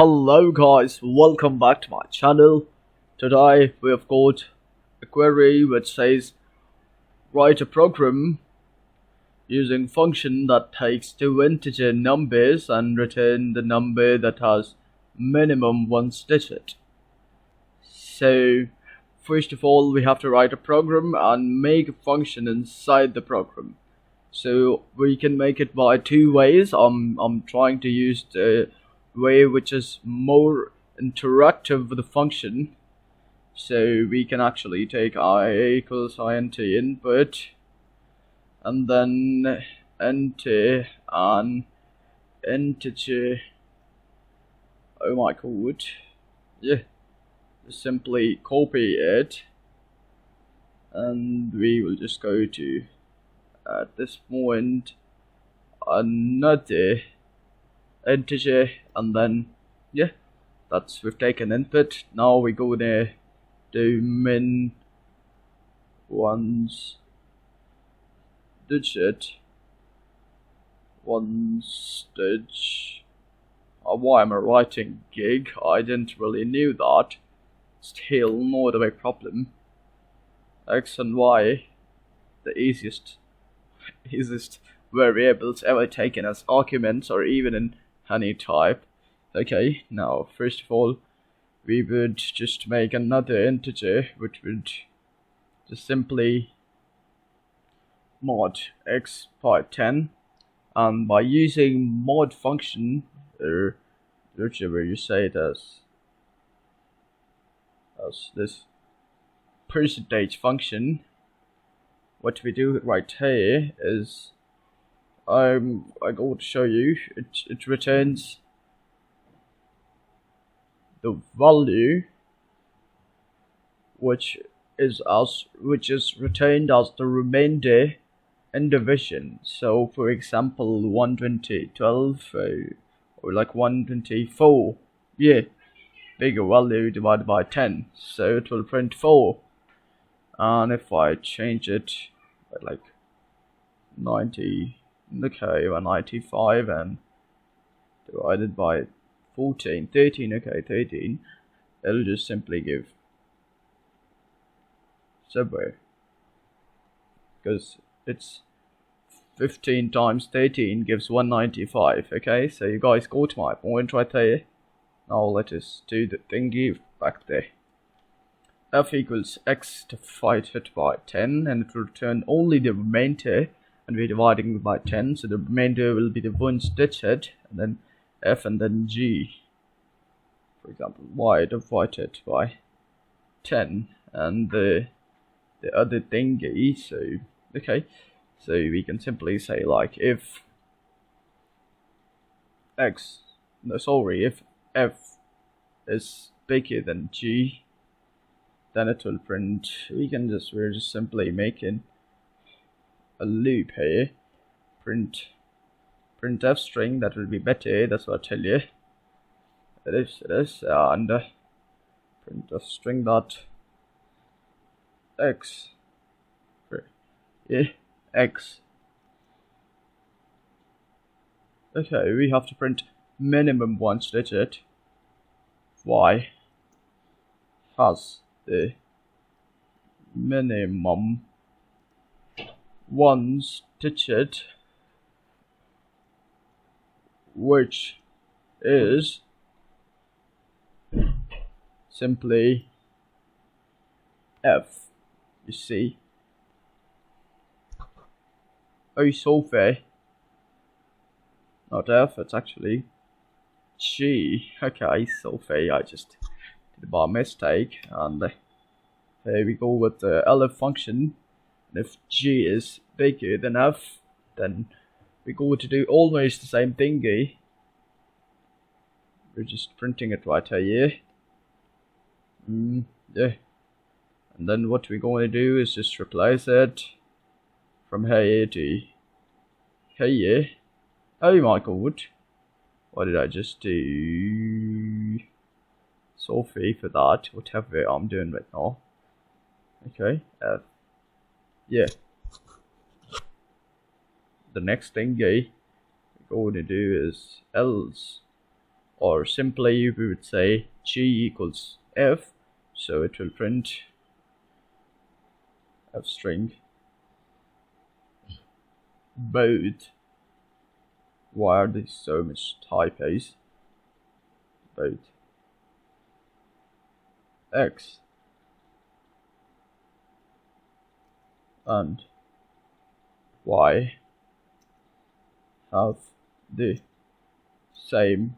Hello guys, welcome back to my channel. Today we have got a query which says write a program using function that takes two integer numbers and return the number that has minimum one digit. So first of all we have to write a program and make a function inside the program. So we can make it by two ways. I'm trying to use the way which is more interactive with the function, so we can actually take I equals int input and then enter an integer. Oh my god, yeah, just simply copy it and we will just go to at this point another integer, and then yeah, we've taken input. Now we go there, do min one's digit one stage. Why am I writing gig? I didn't really knew that. Still not a big problem. X and Y, the easiest variables ever taken as arguments or even in any type. Okay, now first of all we would just make another integer which would just simply mod x by 10, and by using mod function, or whichever you say it as this percentage function, what we do right here is I'm going to show you. It returns the value which is retained as the remainder in division. So for example 112 or like 124, yeah, bigger value divided by 10, so it will print 4. And if I change it by like 90, okay, 95 and divided by 13, okay, 13, it'll just simply give somewhere, because it's 15 times 13 gives 195. Okay, so you guys got my point right there. Now let us do the thingy back there. F equals x divided by 10, and it will return only the remainder, and we're dividing by 10, so the remainder will be the one digit, and then f and then g. For example, y divided by 10, and the other thingy. So okay, so we can simply say like if if f is bigger than g, then it will print. We're just simply making a loop here. Print f string, that will be better. That's what I tell you. It is, and print f string dot x. Yeah, x. Okay, we have to print minimum one digit. Y has the minimum one digit, which is simply f. You see, oh, so fair. Not f, it's actually g. Okay, so fair. I just did by mistake, and here we go with the elif function. And if g is bigger than f, then we go to do almost the same thingy. We're just printing it right here. Yeah. And then what we're going to do is just replace it from here to here. Oh my god, what did I just do? Sorry for that, whatever I'm doing right now. Okay, yeah. The next thingy we're going to do is else or simply we would say g equals f, so it will print f string both. Why are there so much typos? Both x and y have the same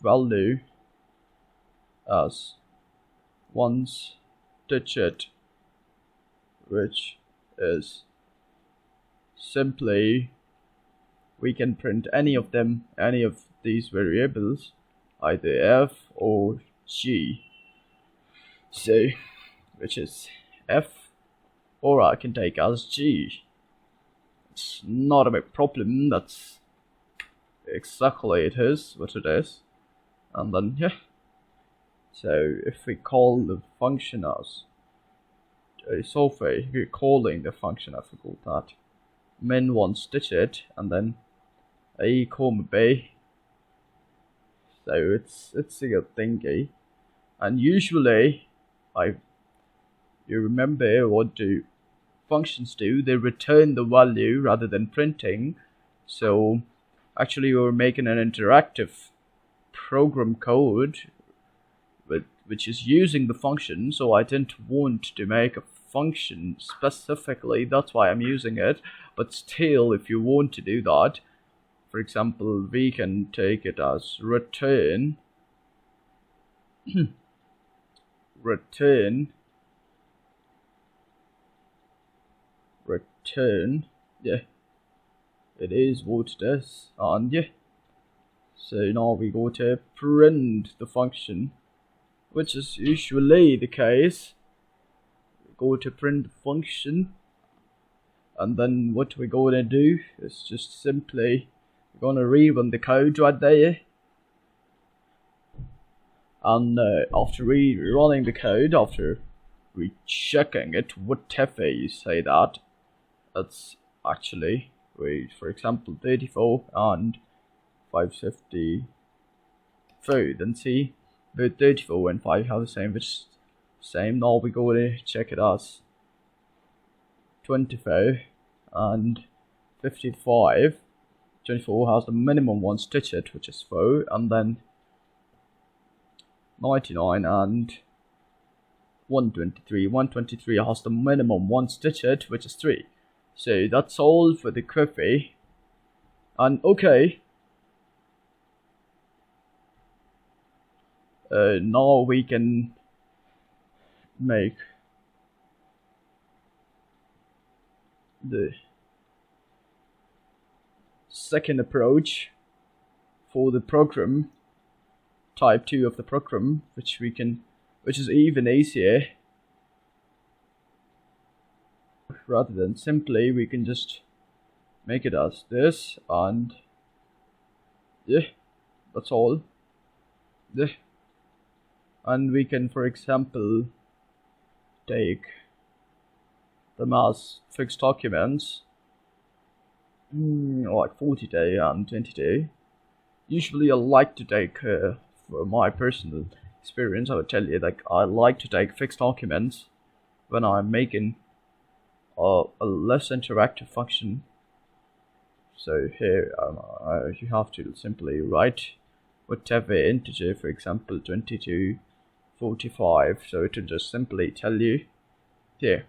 value as 1's digit, which is simply we can print any of them, any of these variables, either f or g. So, which is f, or I can take as g. It's not a big problem. That's exactly it is what it is. And then yeah. So if we call the function as we're calling the function, I forgot that, min 1's digit, and then a comma b. So it's a good thingy. And usually you remember what do functions do? They return the value rather than printing. So actually we're making an interactive program code which is using the function, so I didn't want to make a function specifically, that's why I'm using it. But still, if you want to do that, for example, we can take it as return return, yeah, it is what it is. And yeah, so now we go to print the function, which is usually the case. We go to print the function, and then what we're going to do is just simply we're going to rerun the code right there. And after rerunning the code, after rechecking it, whatever you say that, it's actually, for example, 34 and 554. Then see, both 34 and 5 have the same, which is same. Now we go to check it as 24 and 55. 24 has the minimum 1's digit, which is 4, and then 99 and 123. 123 has the minimum 1's digit, which is 3. So that's all for the query. And okay, now we can make the second approach for the program, type 2 of the program, which is even easier. Rather than simply, we can just make it as this, and yeah, that's all. Yeah. And we can, for example, take them as fixed documents, like 40 day and 20 day. Usually I like to take, for my personal experience, I would tell you, like, I like to take fixed documents when I'm making a less interactive function. So here you have to simply write whatever integer, for example 22, 45, so it will just simply tell you here.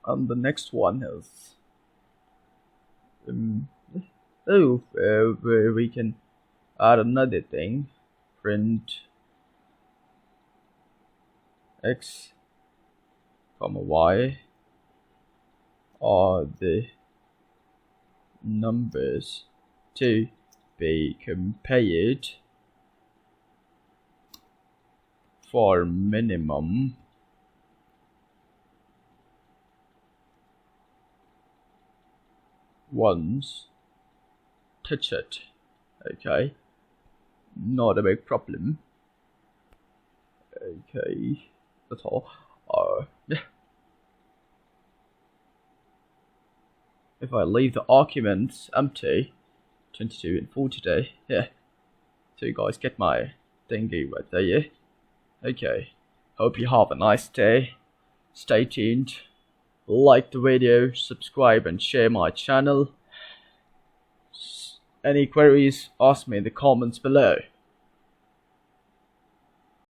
And the next one is where we can add another thing, print x comma y are the numbers to be compared for minimum one's digit. Okay, not a big problem. Okay, that's all. Yeah. If I leave the arguments empty, 22 and 4 today. Yeah. So you guys get my thingy right there, yeah? Okay. Hope you have a nice day. Stay tuned. Like the video, subscribe and share my channel. Any queries, ask me in the comments below.